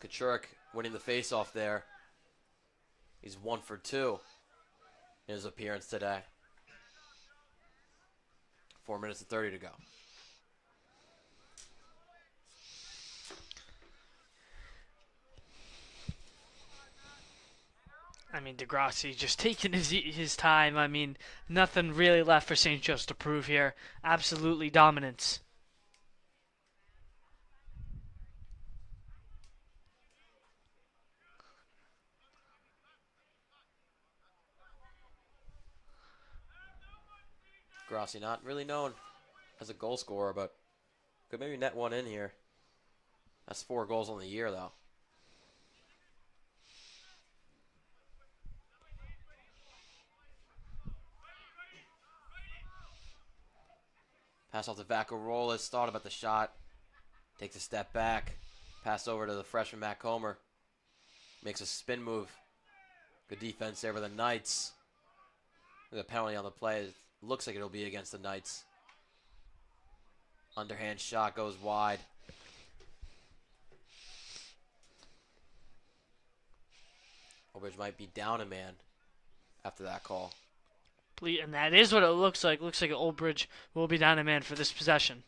Kachurik winning the faceoff there. He's 1 for 2 in his appearance today. 4 minutes and 30 to go. I mean, Degrassi just taking his time. I mean, nothing really left for St. Joe's to prove here. Absolutely dominance. Grossi not really known as a goal scorer, but could maybe net one in here. That's 4 goals on the year, though. Pass off to Vacarolas. Thought about the shot. Takes a step back. Pass over to the freshman Matt Comer. Makes a spin move. Good defense there by the Knights. The penalty on the play. It looks like it'll be against the Knights. Underhand shot goes wide. Obridge might be down a man after that call. And that is what it looks like. Looks like Old Bridge will be down a man for this possession.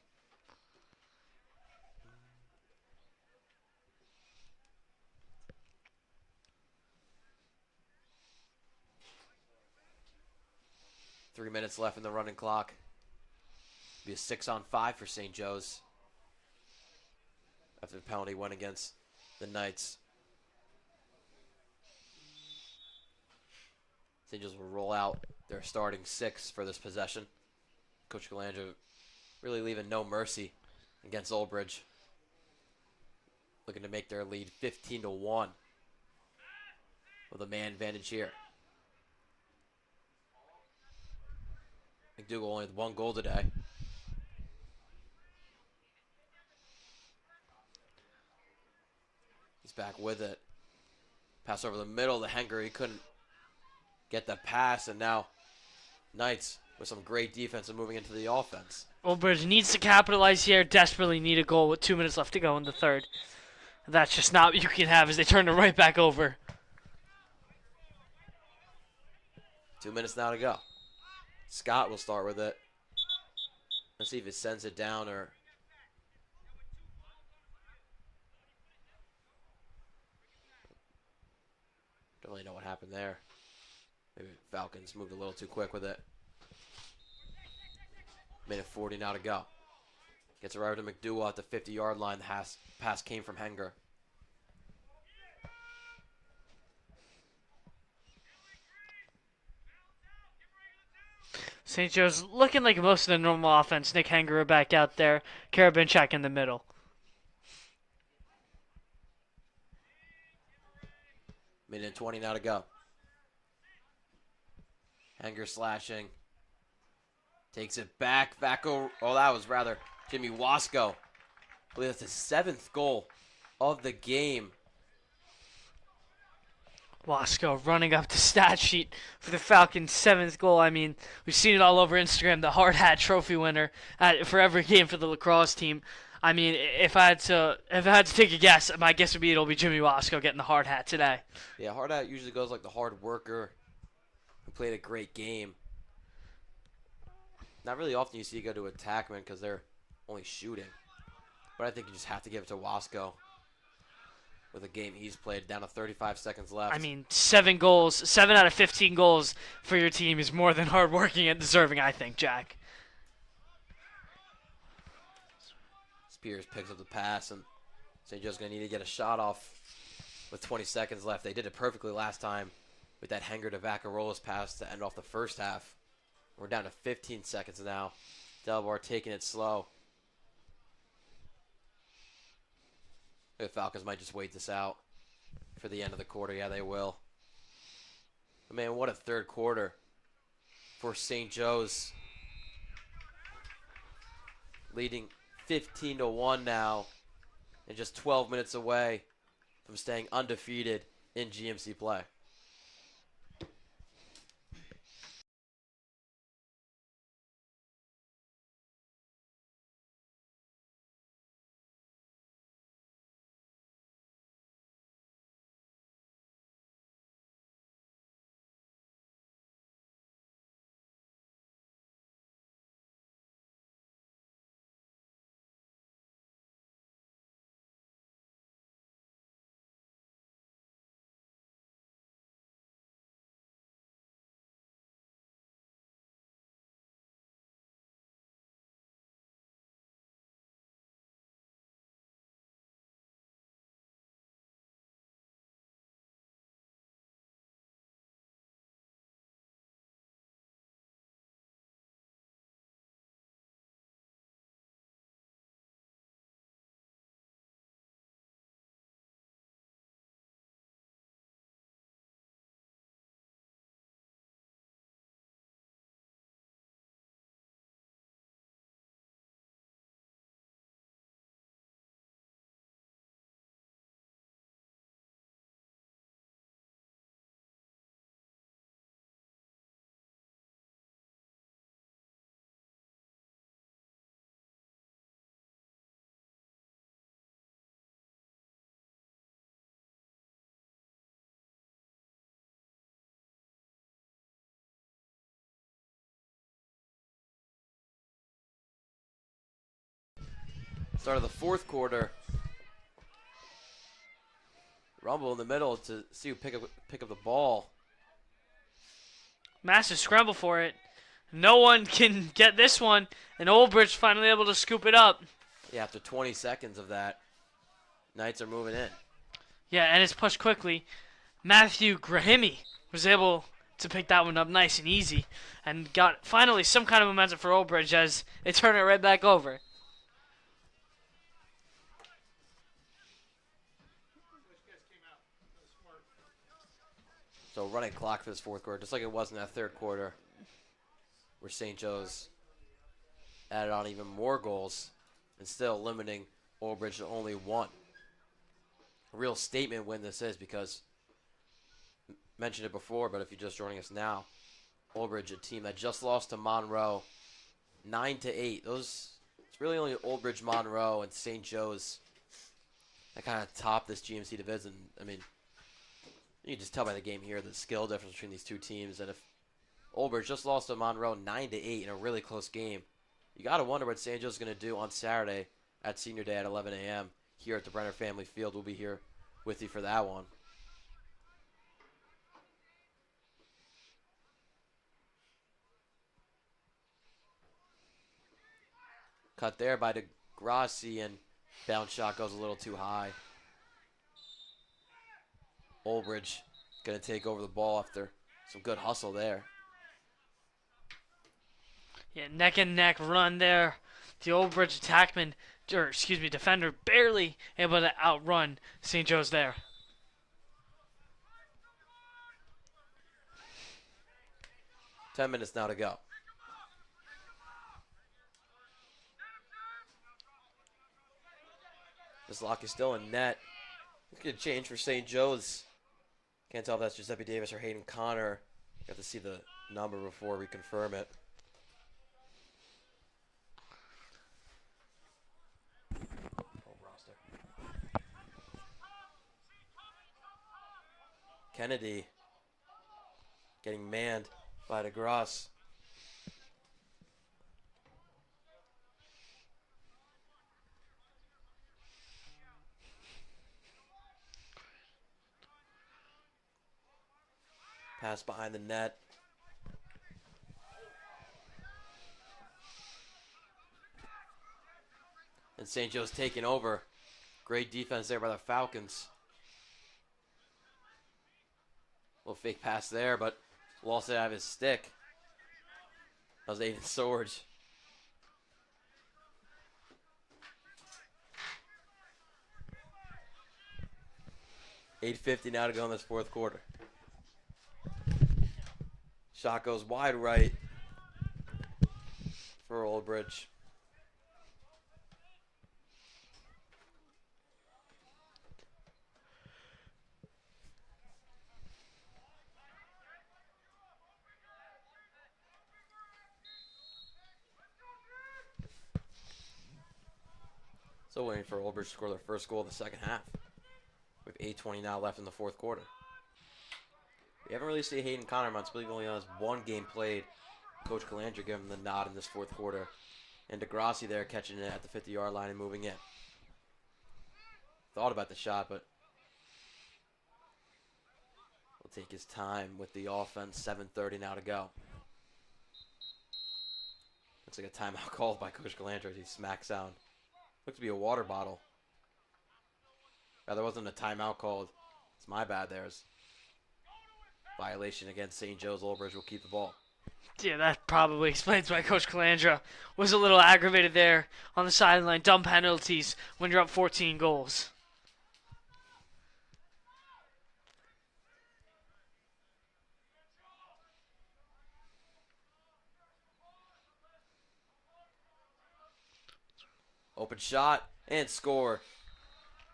Three minutes left in the running clock. Be a 6-on-5 for St. Joe's after the penalty went against the Knights. St. Joe's will roll out their starting 6 for this possession. Coach Galandra really leaving no mercy against Old Bridge. Looking to make their lead 15-1 with a man advantage here. McDougal only with 1 goal today. He's back with it. Pass over the middle to Henger. He couldn't get the pass, and now Knights with some great defense and moving into the offense. Old Bridge needs to capitalize here. Desperately need a goal with 2 minutes left to go in the third. That's just not what you can have as they turn it right back over. 2 minutes now to go. Scott will start with it. Let's see if it sends it down or... Don't really know what happened there. Maybe Falcons moved a little too quick with it. Minute 40 now to go. Gets it right to McDougal at the 50-yard line. The pass came from Henger. St. Joe's looking like most of the normal offense. Nick Henger back out there. Karabinchak in the middle. Minute 20 now to go. Henger slashing. Takes it back. Oh, that was rather Jimmy Wasco. I believe that's his 7th goal of the game. Wasco running up the stat sheet for the Falcons' 7th goal. I mean, we've seen it all over Instagram. The hard hat trophy winner for every game for the lacrosse team. I mean, if I had to take a guess, my guess would be it'll be Jimmy Wasco getting the hard hat today. Yeah, hard hat usually goes like the hard worker who played a great game. Not really often you see you go to attackman because they're only shooting. But I think you just have to give it to Wasco with a game he's played down to 35 seconds left. I mean, 7 goals, 7 out of 15 goals for your team is more than hardworking and deserving, I think, Jack. Spears picks up the pass, and St. Joe's going to need to get a shot off with 20 seconds left. They did it perfectly last time with that Henger to Vacarolas pass to end off the first half. We're down to 15 seconds now. Delbar taking it slow. The Falcons might just wait this out for the end of the quarter. Yeah, they will. But man, what a third quarter for St. Joe's. Leading 15-1 now, and just 12 minutes away from staying undefeated in GMC play. Start of the fourth quarter. Rumble in the middle to see who pick up the ball. Massive scramble for it. No one can get this one, and Old Bridge finally able to scoop it up. Yeah, after 20 seconds of that, Knights are moving in. Yeah, and it's pushed quickly. Matthew Grahimi was able to pick that one up nice and easy, and got finally some kind of momentum for Old Bridge as they turn it right back over. So running clock for this fourth quarter, just like it was in that third quarter, where St. Joe's added on even more goals and still limiting Old Bridge to only one. A real statement win this is because, mentioned it before, but if you're just joining us now, Old Bridge, a team that just lost to Monroe 9-8. It's really only Old Bridge, Monroe, and St. Joe's that kind of top this GMC division. I mean, you can just tell by the game here the skill difference between these two teams. And if Old Bridge just lost to Monroe 9-8 in a really close game, you got to wonder what St. Joe's going to do on Saturday at Senior Day at 11 a.m. here at the Brenner Family Field. We'll be here with you for that one. Cut there by DeGrassi, and bounce shot goes a little too high. Old Bridge going to take over the ball after some good hustle there. Yeah, neck and neck run there. The Old Bridge defender barely able to outrun St. Joe's there. Ten minutes now to go. This lock is still in net. It could change for St. Joe's. Can't tell if that's Giuseppe Davis or Hayden Connor. You have to see the number before we confirm it. Kennedy getting manned by DeGrasse. Pass behind the net. And St. Joe's taking over. Great defense there by the Falcons. Little fake pass there, but lost it out of his stick. That was Aiden Swords. $8:50 now to go in this fourth quarter. Shot goes wide right for Old Bridge. Still waiting for Old Bridge to score their first goal of the second half. We have 8:20 now left in the fourth quarter. We haven't really seen Hayden Connor much. I believe he only has one game played. Coach Calandra gave him the nod in this fourth quarter. And DeGrassi there catching it at the 50-yard line and moving in. Thought about the shot, but will take his time with the offense. 7:30 now to go. Looks like a timeout called by Coach Calandra as he smacks down. Looks to be a water bottle. There wasn't a timeout called. It's my bad. There's violation against St. Joe's. Old Bridge will keep the ball. Yeah, that probably explains why Coach Calandra was a little aggravated there on the sideline. Dumb penalties when you're up 14 goals. Open shot and score.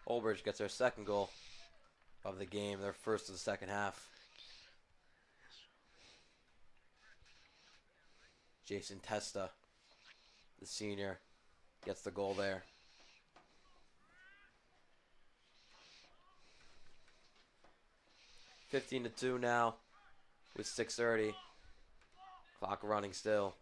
Old Bridge gets their second goal of the game, their first of the second half. Jason Testa, the senior, gets the goal there. $15-2 now with 6:30. Clock running still.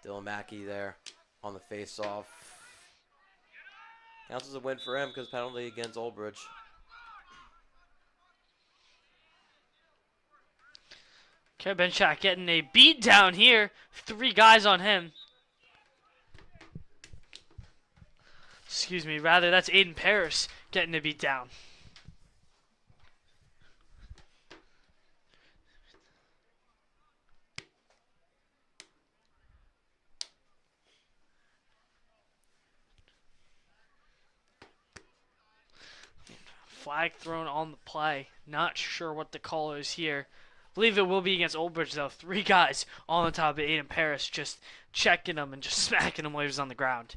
Dylan Mackey there on the face-off. Counts as a win for him because penalty against Old Bridge. Okay, Benchak getting a beat down here. 3 guys on him. Excuse me, rather, that's Aiden Paris getting a beat down. Flag thrown on the play. Not sure what the call is here. Believe it will be against Old Bridge, though. 3 guys on the top of Aiden Paris just checking him and just smacking him while he was on the ground.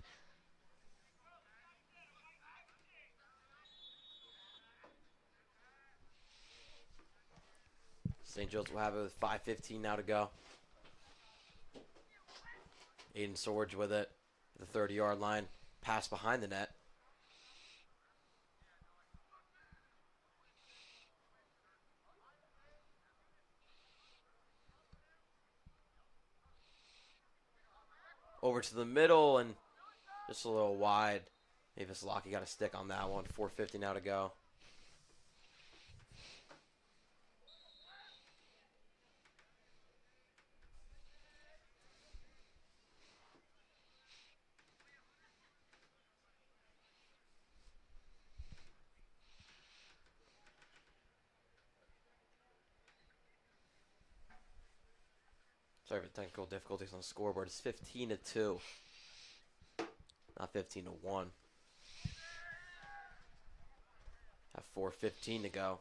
St. Joe's will have it with 5:15 now to go. Aiden Sorge with it. The 30-yard line. Pass behind the net. Over to the middle and just a little wide. Maybe Vasilaki got a stick on that one. 4:50 now to go. Sorry for technical difficulties on the scoreboard. It's 15-2. Not 15-1. Have 4:15 to go.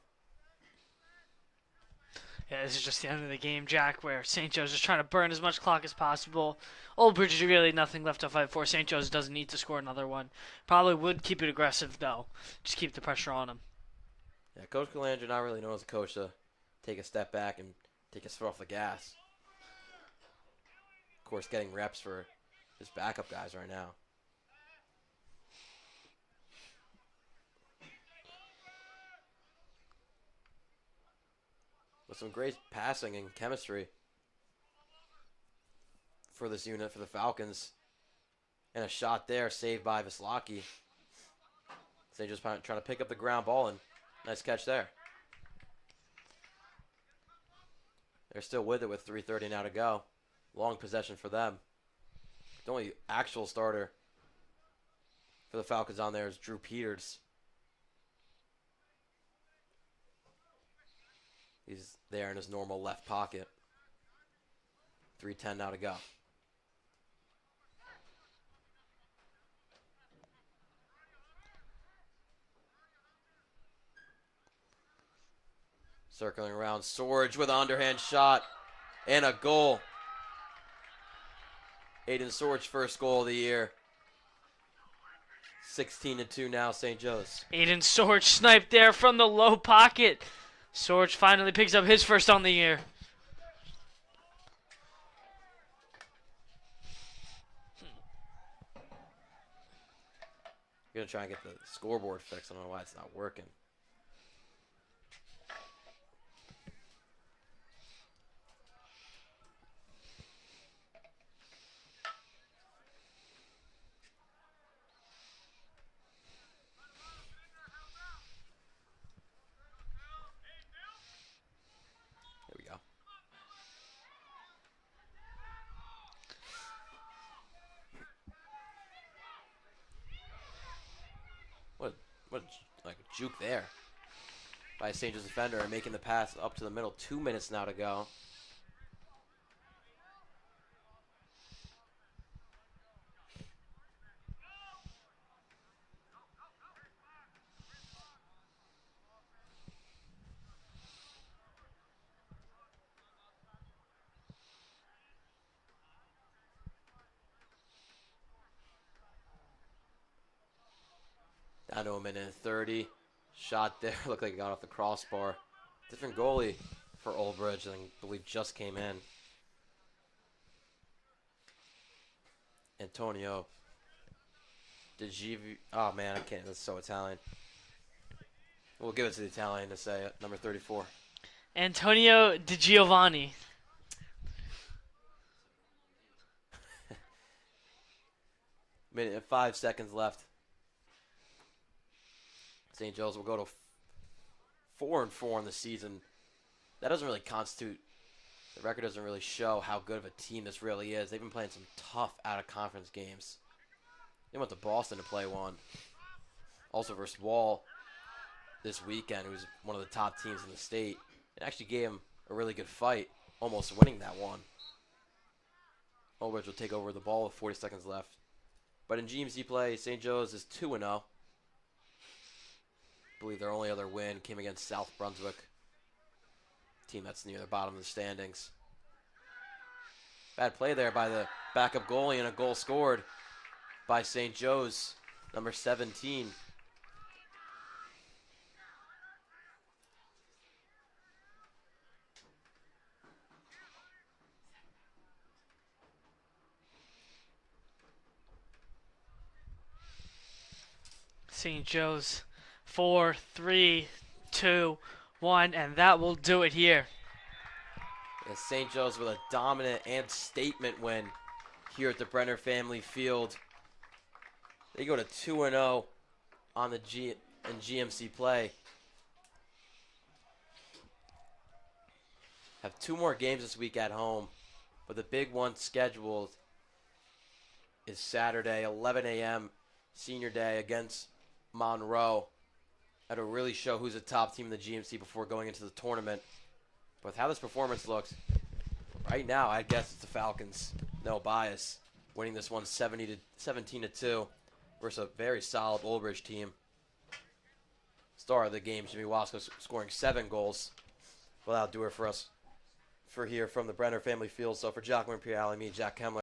Yeah, this is just the end of the game, Jack, where St. Joe's is trying to burn as much clock as possible. Old Bridge is really nothing left to fight for. St. Joe's doesn't need to score another one. Probably would keep it aggressive, though. Just keep the pressure on them. Yeah, Coach Calandra not really known as a coach to take a step back and take his foot off the gas. Of course, getting reps for his backup guys right now. With some great passing and chemistry for this unit for the Falcons. And a shot there saved by Vasilaki. So they just trying to pick up the ground ball, and nice catch there. They're still with it with 3:30 now to go. Long possession for them. The only actual starter for the Falcons on there is Drew Peters. He's there in his normal left pocket. 3:10 now to go. Circling around, Sorge with an underhand shot and a goal. Aiden Sorge, first goal of the year. 16-2 now, St. Joe's. Aiden Sorge sniped there from the low pocket. Sorge finally picks up his first on the year. Gonna try and get the scoreboard fixed. I don't know why it's not working. There we go. What like a juke there by St. Joe's defender and making the pass up to the middle. 2 minutes now to go. Down to a minute and 30. Shot there. Looked like it got off the crossbar. Different goalie for Old Bridge, I believe just came in. Antonio DiGivi. Oh, man, I can't. That's so Italian. We'll give it to the Italian to say it. Number 34. Antonio Di Giovanni. Minute and 5 seconds left. St. Joe's will go to 4-4 in the season. That doesn't really constitute The record doesn't really show how good of a team this really is. They've been playing some tough out-of-conference games. They went to Boston to play one. Also versus Wall this weekend, who's one of the top teams in the state. It actually gave him a really good fight, almost winning that one. Old Bridge will take over the ball with 40 seconds left. But in GMC play, St. Joe's is 2-0. I believe their only other win came against South Brunswick, team that's near the bottom of the standings. Bad play there by the backup goalie, and a goal scored by St. Joe's, number 17. St. Joe's 4, 3, 2, 1, and that will do it here. As St. Joe's with a dominant and statement win here at the Brenner Family Field. They go to 2-0 on the GMC play. Have 2 more games this week at home, but the big one scheduled is Saturday, 11 a.m. Senior Day against Monroe. That'll really show who's the top team in the GMC before going into the tournament. But with how this performance looks, right now, I guess it's the Falcons. No bias. Winning this one 17-2 versus a very solid Old Bridge team. Star of the game, Jimmy Wasco, scoring 7 goals. Well, that'll do it for us here from the Brenner Family Field. So for Giacomo Imperiale, me, Jack Kemler.